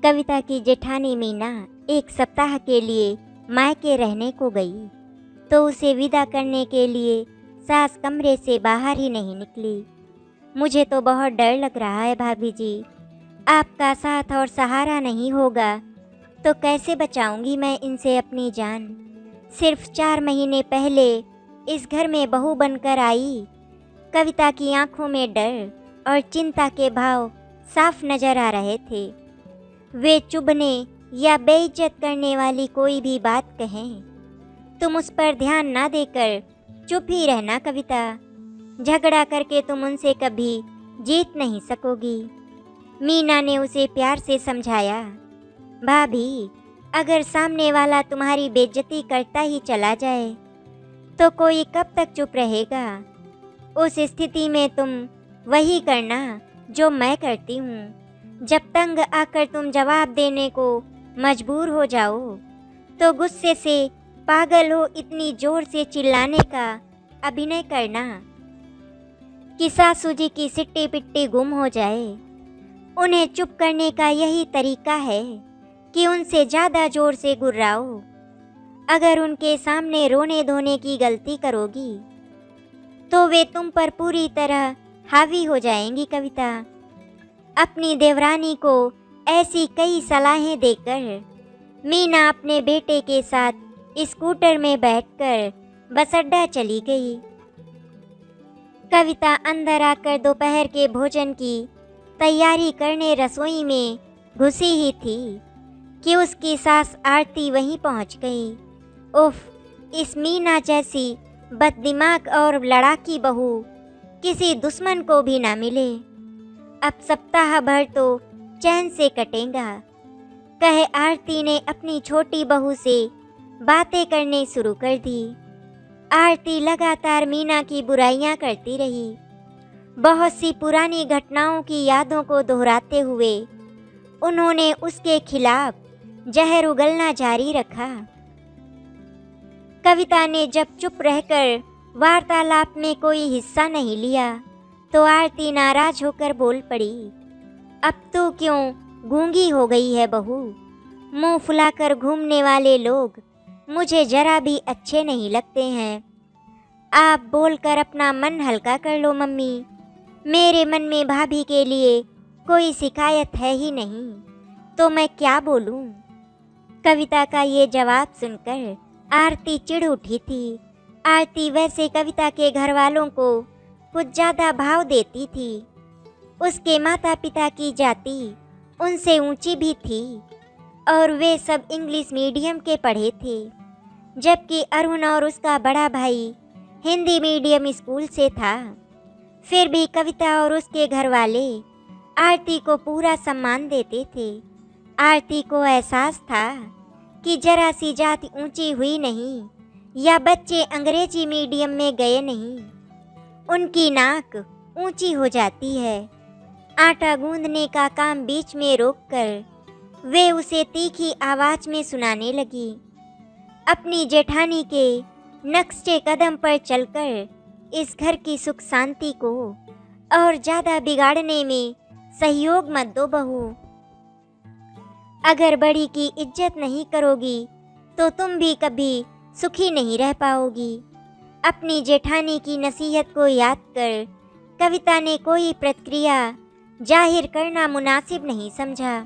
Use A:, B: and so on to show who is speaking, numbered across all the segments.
A: कविता की जेठानी मीना एक सप्ताह के लिए मायके रहने को गई तो उसे विदा करने के लिए सास कमरे से बाहर ही नहीं निकली। मुझे तो बहुत डर लग रहा है भाभी जी, आपका साथ और सहारा नहीं होगा तो कैसे बचाऊंगी मैं इनसे अपनी जान। सिर्फ 4 महीने पहले इस घर में बहू बनकर आई। कविता की आंखों में डर और चिंता के भाव साफ नजर आ रहे थे। वे चुभने या बेइज्जत करने वाली कोई भी बात कहें, तुम उस पर ध्यान ना देकर चुप ही रहना कविता। झगड़ा करके तुम उनसे कभी जीत नहीं सकोगी। मीना ने उसे प्यार से समझाया। भाभी, अगर सामने वाला तुम्हारी बेइज्जती करता ही चला जाए तो कोई कब तक चुप रहेगा। उस स्थिति में तुम वही करना जो मैं करती हूँ। जब तंग आकर तुम जवाब देने को मजबूर हो जाओ तो गुस्से से पागल हो इतनी जोर से चिल्लाने का अभिनय करना कि सासू जी की सिट्टी पिट्टी गुम हो जाए। उन्हें चुप करने का यही तरीका है कि उनसे ज़्यादा जोर से गुर्राओ। अगर उनके सामने रोने धोने की गलती करोगी तो वे तुम पर पूरी तरह हावी हो जाएंगी कविता। अपनी देवरानी को ऐसी कई सलाहें देकर मीना अपने बेटे के साथ स्कूटर में बैठकर बस अड्डा चली गई। कविता अंदर आकर दोपहर के भोजन की तैयारी करने रसोई में घुसी ही थी कि उसकी सास आरती वहीं पहुंच गई। उफ, इस मीना जैसी बददिमाग और लड़ाकी बहू किसी दुश्मन को भी ना मिले। अब सप्ताह भर तो चैन से कटेगा, कहे आरती ने अपनी छोटी बहू से बातें करने शुरू कर दी। आरती लगातार मीना की बुराइयां करती रही। बहुत सी पुरानी घटनाओं की यादों को दोहराते हुए उन्होंने उसके खिलाफ जहर उगलना जारी रखा। कविता ने जब चुप रहकर वार्तालाप में कोई हिस्सा नहीं लिया तो आरती नाराज होकर बोल पड़ी। अब तो क्यों गूंगी हो गई है बहू? मुंह फुलाकर घूमने वाले लोग मुझे जरा भी अच्छे नहीं लगते हैं। आप बोलकर अपना मन हल्का कर लो मम्मी। मेरे मन में भाभी के लिए कोई शिकायत है ही नहीं, तो मैं क्या बोलूं? कविता का ये जवाब सुनकर आरती चिढ़ उठी थी। आरती वैसे कविता के घर वालों को कुछ ज़्यादा भाव देती थी। उसके माता पिता की जाति उनसे ऊंची भी थी और वे सब इंग्लिश मीडियम के पढ़े थे, जबकि अरुण और उसका बड़ा भाई हिंदी मीडियम स्कूल से था। फिर भी कविता और उसके घर वाले आरती को पूरा सम्मान देते थे। आरती को एहसास था कि जरा सी जाति ऊंची हुई नहीं या बच्चे अंग्रेजी मीडियम में गए नहीं, उनकी नाक ऊंची हो जाती है। आटा गूंदने का काम बीच में रोककर वे उसे तीखी आवाज में सुनाने लगी। अपनी जेठानी के नक्शे कदम पर चलकर इस घर की सुख शांति को और ज़्यादा बिगाड़ने में सहयोग मत दो बहू। अगर बड़ी की इज्जत नहीं करोगी तो तुम भी कभी सुखी नहीं रह पाओगी। अपनी जेठानी की नसीहत को याद कर कविता ने कोई प्रतिक्रिया जाहिर करना मुनासिब नहीं समझा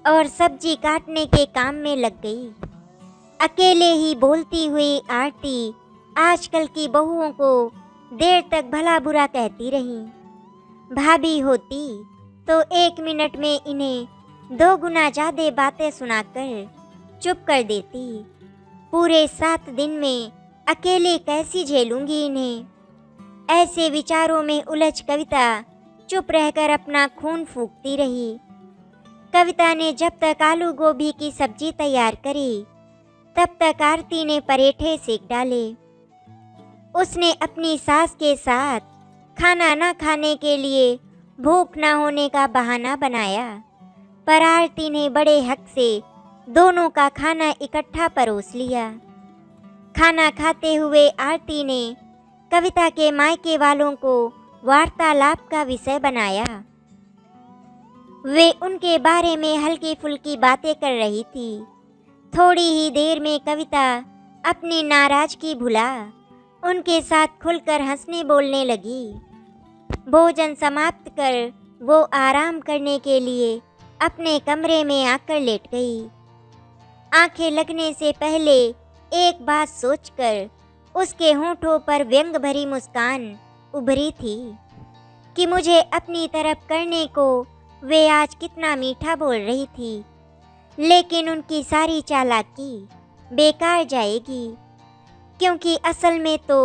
A: और सब्जी काटने के काम में लग गई। अकेले ही बोलती हुई आरती आजकल की बहुओं को देर तक भला बुरा कहती रही। भाभी होती तो 1 मिनट में इन्हें 2 गुना ज़्यादा बातें सुनाकर चुप कर देती। पूरे 7 दिन में अकेले कैसी झेलूंगी इन्हें। ऐसे विचारों में उलझ कविता चुप रहकर अपना खून फूंकती रही। कविता ने जब तक आलू गोभी की सब्जी तैयार करी तब तक आरती ने पराठे सेक डाले। उसने अपनी सास के साथ खाना न खाने के लिए भूख न होने का बहाना बनाया, पर आरती ने बड़े हक से दोनों का खाना इकट्ठा परोस लिया। खाना खाते हुए आरती ने कविता के मायके वालों को वार्तालाप का विषय बनाया। वे उनके बारे में हल्की फुल्की बातें कर रही थी। थोड़ी ही देर में कविता अपनी नाराजगी भुला उनके साथ खुलकर हंसने बोलने लगी। भोजन समाप्त कर वो आराम करने के लिए अपने कमरे में आकर लेट गई। आंखें लगने से पहले एक बात सोचकर उसके होंठों पर व्यंग भरी मुस्कान उभरी थी कि मुझे अपनी तरफ करने को वे आज कितना मीठा बोल रही थी, लेकिन उनकी सारी चालाकी बेकार जाएगी, क्योंकि असल में तो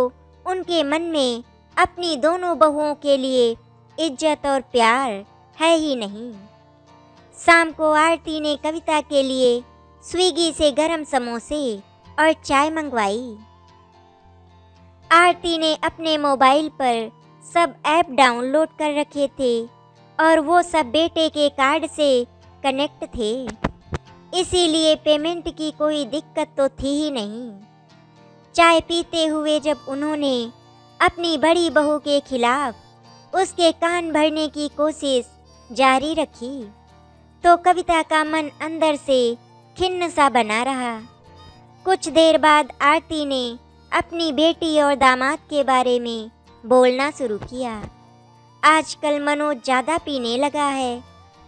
A: उनके मन में अपनी दोनों बहुओं के लिए इज्जत और प्यार है ही नहीं। शाम को आरती ने कविता के लिए स्विगी से गरम समोसे और चाय मंगवाई। आरती ने अपने मोबाइल पर सब ऐप डाउनलोड कर रखे थे और वो सब बेटे के कार्ड से कनेक्ट थे, इसीलिए पेमेंट की कोई दिक्कत तो थी ही नहीं। चाय पीते हुए जब उन्होंने अपनी बड़ी बहू के खिलाफ उसके कान भरने की कोशिश जारी रखी तो कविता का मन अंदर से खिन्न सा बना रहा। कुछ देर बाद आरती ने अपनी बेटी और दामाद के बारे में बोलना शुरू किया। आजकल मनोज ज़्यादा पीने लगा है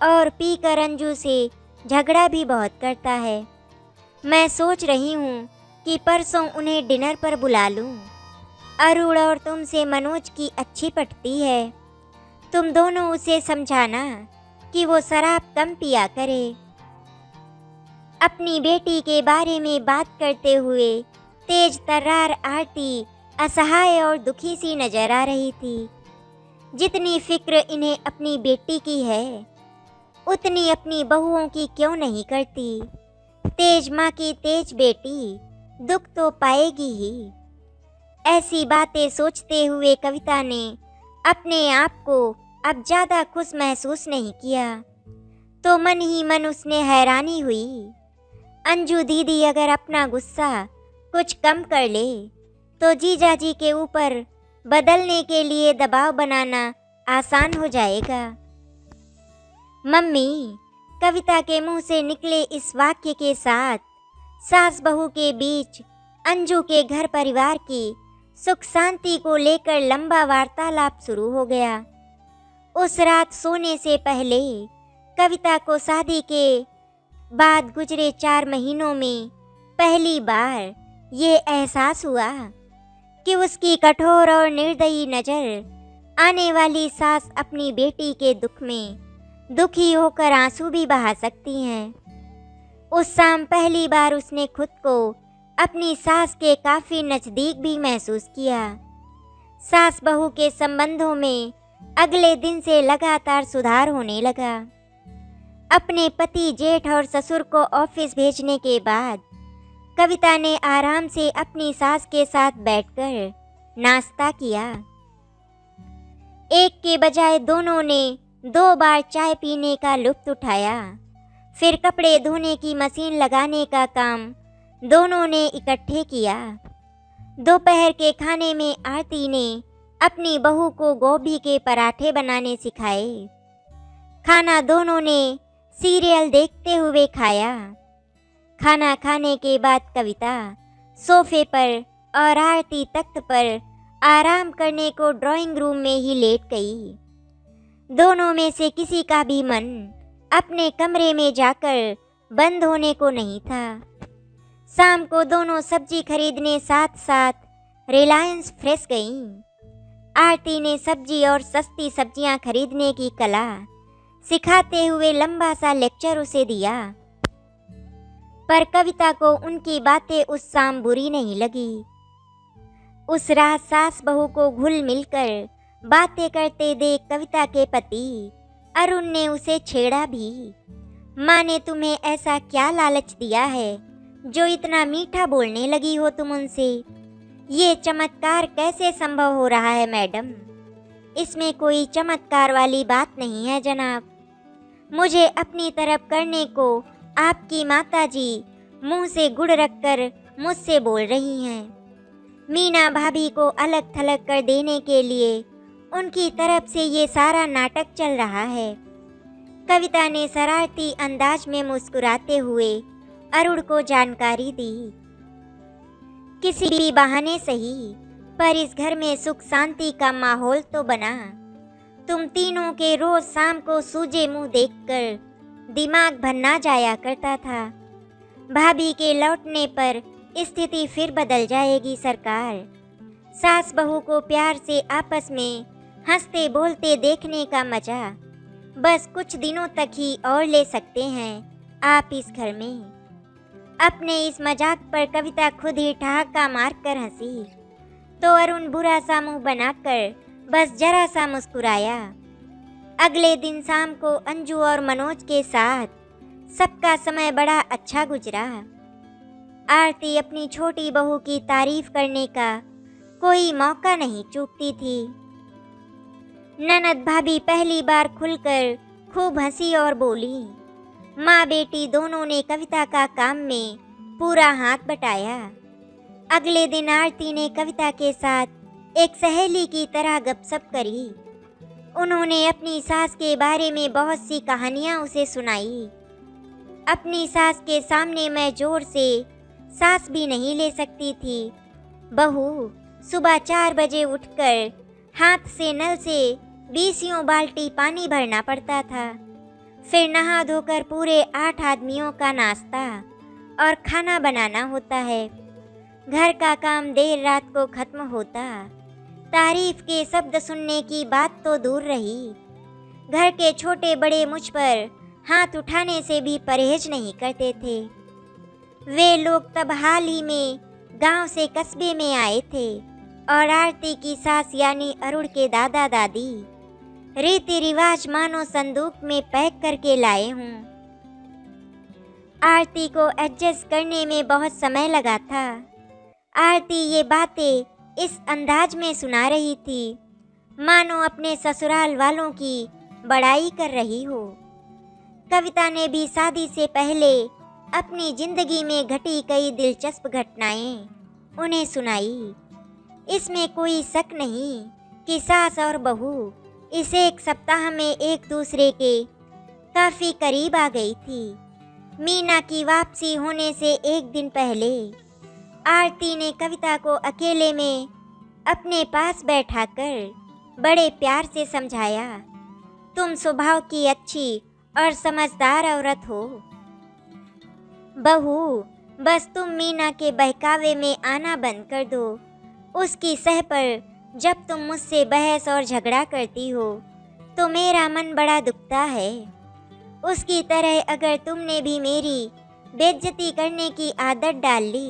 A: और पीकर अंजू से झगड़ा भी बहुत करता है। मैं सोच रही हूँ कि परसों उन्हें डिनर पर बुला लूँ। अरुण और तुमसे मनोज की अच्छी पटती है। तुम दोनों उसे समझाना कि वो शराब कम पिया करे। अपनी बेटी के बारे में बात करते हुए तेज तर्रार आरती असहाय और दुखी सी नजर आ रही थी। जितनी फिक्र इन्हें अपनी बेटी की है उतनी अपनी बहुओं की क्यों नहीं करती। तेज माँ की तेज बेटी दुख तो पाएगी ही। ऐसी बातें सोचते हुए कविता ने अपने आप को अब ज़्यादा खुश महसूस नहीं किया, तो मन ही मन उसने हैरानी हुई। अंजू दीदी अगर अपना गुस्सा कुछ कम कर ले तो जीजाजी के ऊपर बदलने के लिए दबाव बनाना आसान हो जाएगा। मम्मी, कविता के मुंह से निकले इस वाक्य के साथ सास बहू के बीच अंजू के घर परिवार की सुख शांति को लेकर लंबा वार्तालाप शुरू हो गया। उस रात सोने से पहले कविता को शादी के बाद गुजरे 4 महीनों में पहली बार ये एहसास हुआ कि उसकी कठोर और निर्दयी नज़र आने वाली सास अपनी बेटी के दुख में दुखी होकर आंसू भी बहा सकती हैं। उस शाम पहली बार उसने खुद को अपनी सास के काफ़ी नज़दीक भी महसूस किया। सास बहू के संबंधों में अगले दिन से लगातार सुधार होने लगा। अपने पति, जेठ और ससुर को ऑफिस भेजने के बाद कविता ने आराम से अपनी सास के साथ बैठकर नाश्ता किया। एक के बजाय दोनों ने 2 बार चाय पीने का लुत्फ उठाया। फिर कपड़े धोने की मशीन लगाने का काम दोनों ने इकट्ठे किया। दोपहर के खाने में आरती ने अपनी बहू को गोभी के पराठे बनाने सिखाए। खाना दोनों ने सीरियल देखते हुए खाया। खाना खाने के बाद कविता सोफे पर और आरती तख्त पर आराम करने को ड्राइंग रूम में ही लेट गई। दोनों में से किसी का भी मन अपने कमरे में जाकर बंद होने को नहीं था। शाम को दोनों सब्जी खरीदने साथ साथ रिलायंस फ्रेश गईं। आरती ने सब्जी और सस्ती सब्जियां खरीदने की कला सिखाते हुए लंबा सा लेक्चर उसे दिया, पर कविता को उनकी बातें उस शाम बुरी नहीं लगी। उस रात सास बहू को घुल मिलकर बातें करते देख कविता के पति अरुण ने उसे छेड़ा भी। माँ ने तुम्हें ऐसा क्या लालच दिया है जो इतना मीठा बोलने लगी हो तुम उनसे? ये चमत्कार कैसे संभव हो रहा है मैडम? इसमें कोई चमत्कार वाली बात नहीं है जनाब। मुझे अपनी तरफ करने को आपकी माताजी मुंह से गुड़ रखकर मुझसे बोल रही हैं। मीना भाभी को अलग थलग कर देने के लिए उनकी तरफ से ये सारा नाटक चल रहा है। कविता ने शरारती अंदाज में मुस्कुराते हुए अरुण को जानकारी दी। किसी भी बहाने सही, पर इस घर में सुख शांति का माहौल तो बना। तुम तीनों के रोज शाम को सूजे मुंह देखकर दिमाग भन्ना जाया करता था। भाभी के लौटने पर स्थिति फिर बदल जाएगी सरकार। सास बहू को प्यार से आपस में हंसते बोलते देखने का मजा बस कुछ दिनों तक ही और ले सकते हैं आप इस घर में। अपने इस मजाक पर कविता खुद ही ठहाका मारकर हंसी, तो अरुण बुरा सा मुंह बनाकर बस जरा सा मुस्कुराया। अगले दिन शाम को अंजू और मनोज के साथ सबका समय बड़ा अच्छा गुजरा। आरती अपनी छोटी बहू की तारीफ करने का कोई मौका नहीं चूकती थी। ननद भाभी पहली बार खुलकर खूब हंसी और बोली। माँ बेटी दोनों ने कविता का काम में पूरा हाथ बटाया। अगले दिन आरती ने कविता के साथ एक सहेली की तरह गपशप करी। उन्होंने अपनी सास के बारे में बहुत सी कहानियाँ उसे सुनाई। अपनी सास के सामने मैं जोर से सांस भी नहीं ले सकती थी। बहू सुबह 4 बजे उठकर हाथ से नल से 20 बाल्टी पानी भरना पड़ता था। फिर नहा धोकर पूरे 8 आदमियों का नाश्ता और खाना बनाना होता है। घर का काम देर रात को खत्म होता। तारीफ के शब्द सुनने की बात तो दूर रही, घर के छोटे बड़े मुझ पर हाथ उठाने से भी परहेज नहीं करते थे। वे लोग तब हाल ही में गांव से कस्बे में आए थे और आरती की सास यानी अरुण के दादा दादी रीति रिवाज मानो संदूक में पैक करके लाए हूँ। आरती को एडजस्ट करने में बहुत समय लगा था। आरती ये बातें इस अंदाज में सुना रही थी मानो अपने ससुराल वालों की बड़ाई कर रही हो। कविता ने भी शादी से पहले अपनी जिंदगी में घटी कई दिलचस्प घटनाएं उन्हें सुनाई। इसमें कोई शक नहीं कि सास और बहू इस एक सप्ताह में एक दूसरे के काफ़ी करीब आ गई थी। मीना की वापसी होने से एक दिन पहले आरती ने कविता को अकेले में अपने पास बैठाकर बड़े प्यार से समझाया, तुम स्वभाव की अच्छी और समझदार औरत हो बहू, बस तुम मीना के बहकावे में आना बंद कर दो। उसकी सह पर जब तुम मुझसे बहस और झगड़ा करती हो तो मेरा मन बड़ा दुखता है। उसकी तरह अगर तुमने भी मेरी बेइज्जती करने की आदत डाल ली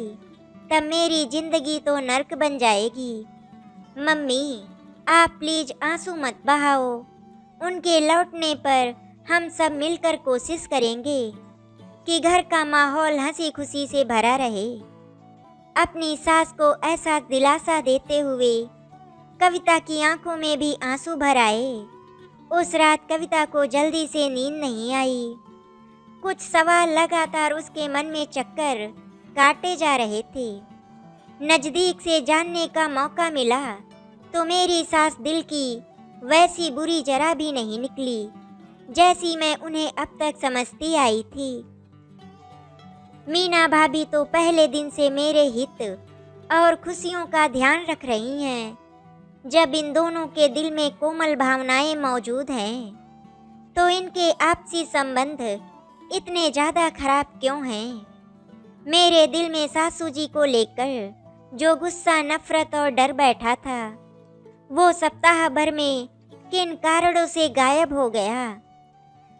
A: तब मेरी जिंदगी तो नर्क बन जाएगी। मम्मी, आप प्लीज आंसू मत बहाओ। उनके लौटने पर हम सब मिलकर कोशिश करेंगे कि घर का माहौल हंसी खुशी से भरा रहे। अपनी सास को ऐसा दिलासा देते हुए कविता की आंखों में भी आंसू भर आए। उस रात कविता को जल्दी से नींद नहीं आई। कुछ सवाल लगातार उसके मन में चक्कर काटे जा रहे थे। नज़दीक से जानने का मौका मिला तो मेरी सास दिल की वैसी बुरी जरा भी नहीं निकली जैसी मैं उन्हें अब तक समझती आई थी। मीना भाभी तो पहले दिन से मेरे हित और खुशियों का ध्यान रख रही हैं। जब इन दोनों के दिल में कोमल भावनाएं मौजूद हैं तो इनके आपसी संबंध इतने ज़्यादा खराब क्यों हैं? मेरे दिल में सासू जी को लेकर जो गुस्सा, नफरत और डर बैठा था वो सप्ताह भर में किन कारणों से गायब हो गया।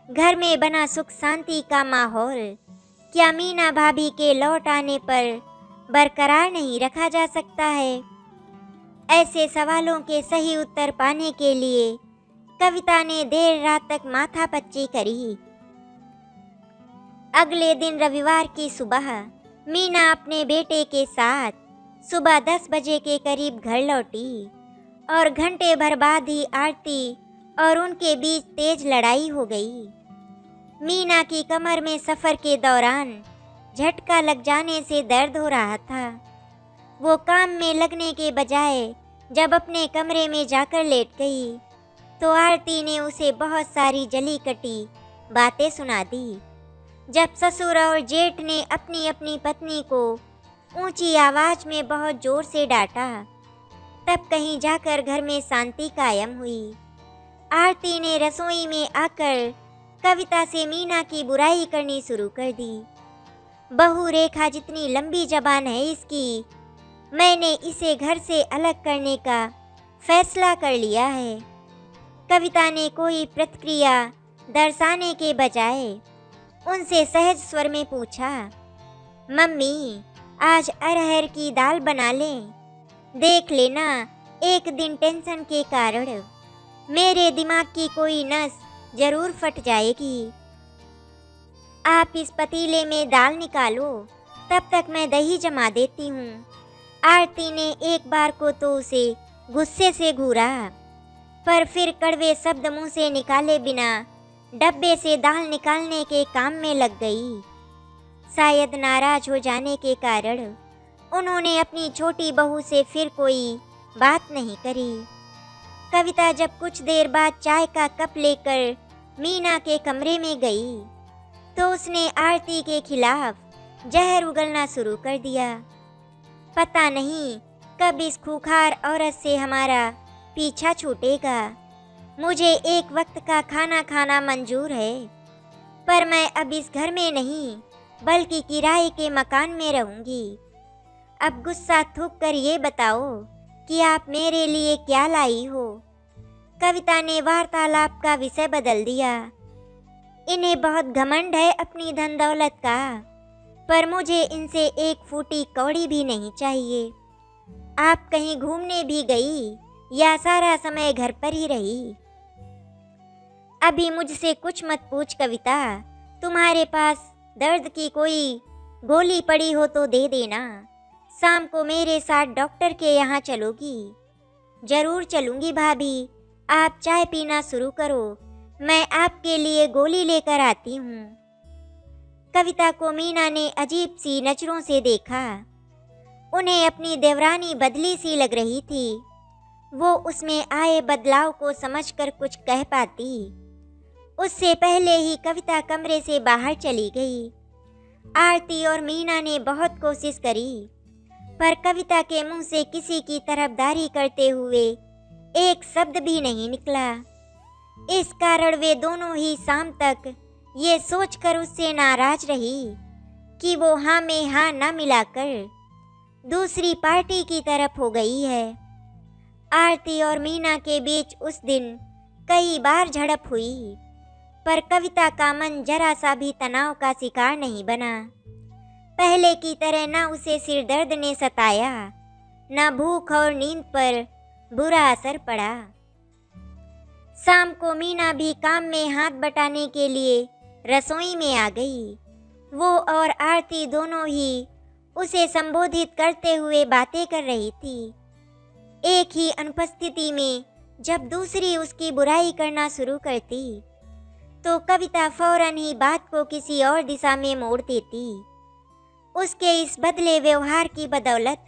A: घर में बना सुख शांति का माहौल क्या मीना भाभी के लौट आने पर बरकरार नहीं रखा जा सकता है? ऐसे सवालों के सही उत्तर पाने के लिए कविता ने देर रात तक माथापच्ची करी। अगले दिन रविवार की सुबह मीना अपने बेटे के साथ सुबह 10 बजे के करीब घर लौटी और घंटे भर बाद ही आरती और उनके बीच तेज लड़ाई हो गई। मीना की कमर में सफ़र के दौरान झटका लग जाने से दर्द हो रहा था। वो काम में लगने के बजाय जब अपने कमरे में जाकर लेट गई तो आरती ने उसे बहुत सारी जली कटी बातें सुना दी। जब ससुर और जेठ ने अपनी अपनी पत्नी को ऊंची आवाज में बहुत जोर से डांटा, तब कहीं जाकर घर में शांति कायम हुई। आरती ने रसोई में आकर कविता से मीना की बुराई करनी शुरू कर दी। बहू रेखा जितनी लंबी जबान है इसकी, मैंने इसे घर से अलग करने का फैसला कर लिया है। कविता ने कोई प्रतिक्रिया दर्शाने के बजाय उनसे सहज स्वर में पूछा, मम्मी आज अरहर की दाल बना लें? देख लेना एक दिन टेंशन के कारण मेरे दिमाग की कोई नस जरूर फट जाएगी। आप इस पतीले में दाल निकालो, तब तक मैं दही जमा देती हूँ। आरती ने एक बार को तो उसे गुस्से से घूरा, पर फिर कड़वे शब्द मुंह से निकाले बिना डब्बे से दाल निकालने के काम में लग गई। शायद नाराज हो जाने के कारण उन्होंने अपनी छोटी बहू से फिर कोई बात नहीं करी। कविता जब कुछ देर बाद चाय का कप लेकर मीना के कमरे में गई, तो उसने आरती के खिलाफ जहर उगलना शुरू कर दिया। पता नहीं कब इस खूंखार औरत से हमारा पीछा छूटेगा। मुझे एक वक्त का खाना खाना मंजूर है, पर मैं अब इस घर में नहीं बल्कि किराए के मकान में रहूंगी। अब गुस्सा थूक कर ये बताओ कि आप मेरे लिए क्या लाई हो। कविता ने वार्तालाप का विषय बदल दिया। इन्हें बहुत घमंड है अपनी धन दौलत का, पर मुझे इनसे एक फूटी कौड़ी भी नहीं चाहिए। आप कहीं घूमने भी गई या सारा समय घर पर ही रही? अभी मुझसे कुछ मत पूछ कविता। तुम्हारे पास दर्द की कोई गोली पड़ी हो तो दे देना। शाम को मेरे साथ डॉक्टर के यहाँ चलोगी? जरूर चलूंगी भाभी, आप चाय पीना शुरू करो, मैं आपके लिए गोली लेकर आती हूँ। कविता को मीना ने अजीब सी नजरों से देखा। उन्हें अपनी देवरानी बदली सी लग रही थी। वो उसमें आए बदलाव को समझकर कुछ कह पाती, उससे पहले ही कविता कमरे से बाहर चली गई। आरती और मीना ने बहुत कोशिश करी, पर कविता के मुंह से किसी की तरफदारी करते हुए एक शब्द भी नहीं निकला। इस कारण वे दोनों ही शाम तक ये सोचकर उससे नाराज रही कि वो हाँ में हाँ न मिलाकर दूसरी पार्टी की तरफ हो गई है। आरती और मीना के बीच उस दिन कई बार झड़प हुई, पर कविता का मन जरा सा भी तनाव का शिकार नहीं बना। पहले की तरह न उसे सिर दर्द ने सताया, न भूख और नींद पर बुरा असर पड़ा। शाम को मीना भी काम में हाथ बटाने के लिए रसोई में आ गई। वो और आरती दोनों ही उसे संबोधित करते हुए बातें कर रही थी। एक ही अनुपस्थिति में जब दूसरी उसकी बुराई करना शुरू करती, तो कविता फौरन ही बात को किसी और दिशा में मोड़ देती। उसके इस बदले व्यवहार की बदौलत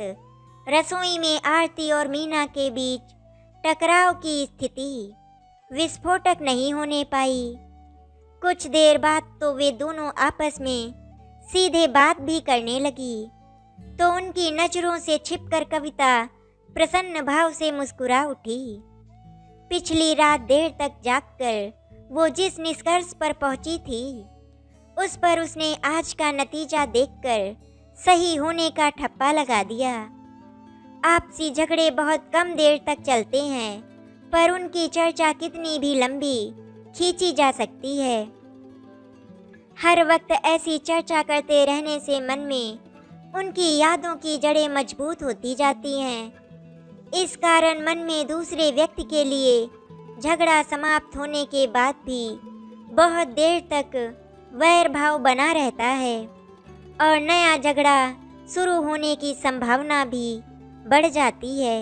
A: रसोई में आरती और मीना के बीच टकराव की स्थिति विस्फोटक नहीं होने पाई। कुछ देर बाद तो वे दोनों आपस में सीधे बात भी करने लगी, तो उनकी नजरों से छिपकर कविता प्रसन्न भाव से मुस्कुरा उठी। पिछली रात देर तक जागकर वो जिस निष्कर्ष पर पहुंची थी, उस पर उसने आज का नतीजा देखकर सही होने का ठप्पा लगा दिया। आपसी झगड़े बहुत कम देर तक चलते हैं, पर उनकी चर्चा कितनी भी लंबी खींची जा सकती है। हर वक्त ऐसी चर्चा करते रहने से मन में उनकी यादों की जड़ें मजबूत होती जाती हैं। इस कारण मन में दूसरे व्यक्ति के लिए झगड़ा समाप्त होने के बाद भी बहुत देर तक वैर भाव बना रहता है और नया झगड़ा शुरू होने की संभावना भी बढ़ जाती है।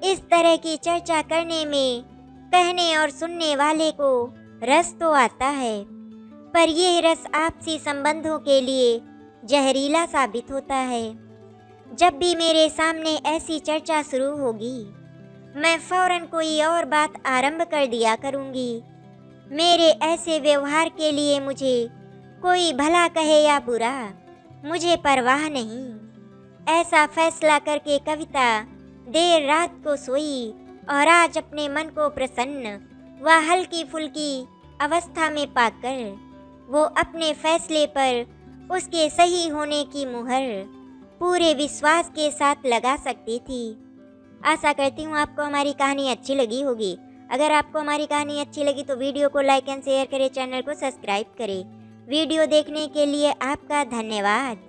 A: इस तरह की चर्चा करने में कहने और सुनने वाले को रस तो आता है, पर यह रस आपसी संबंधों के लिए जहरीला साबित होता है। जब भी मेरे सामने ऐसी चर्चा शुरू होगी, मैं फौरन कोई और बात आरंभ कर दिया करूंगी। मेरे ऐसे व्यवहार के लिए मुझे कोई भला कहे या बुरा, मुझे परवाह नहीं। ऐसा फैसला करके कविता देर रात को सोई और आज अपने मन को प्रसन्न व हल्की फुल्की अवस्था में पाकर वो अपने फैसले पर उसके सही होने की मुहर पूरे विश्वास के साथ लगा सकती थी। आशा करती हूँ आपको हमारी कहानी अच्छी लगी होगी। अगर आपको हमारी कहानी अच्छी लगी तो वीडियो को लाइक एंड शेयर करें, चैनल को सब्सक्राइब करें। वीडियो देखने के लिए आपका धन्यवाद।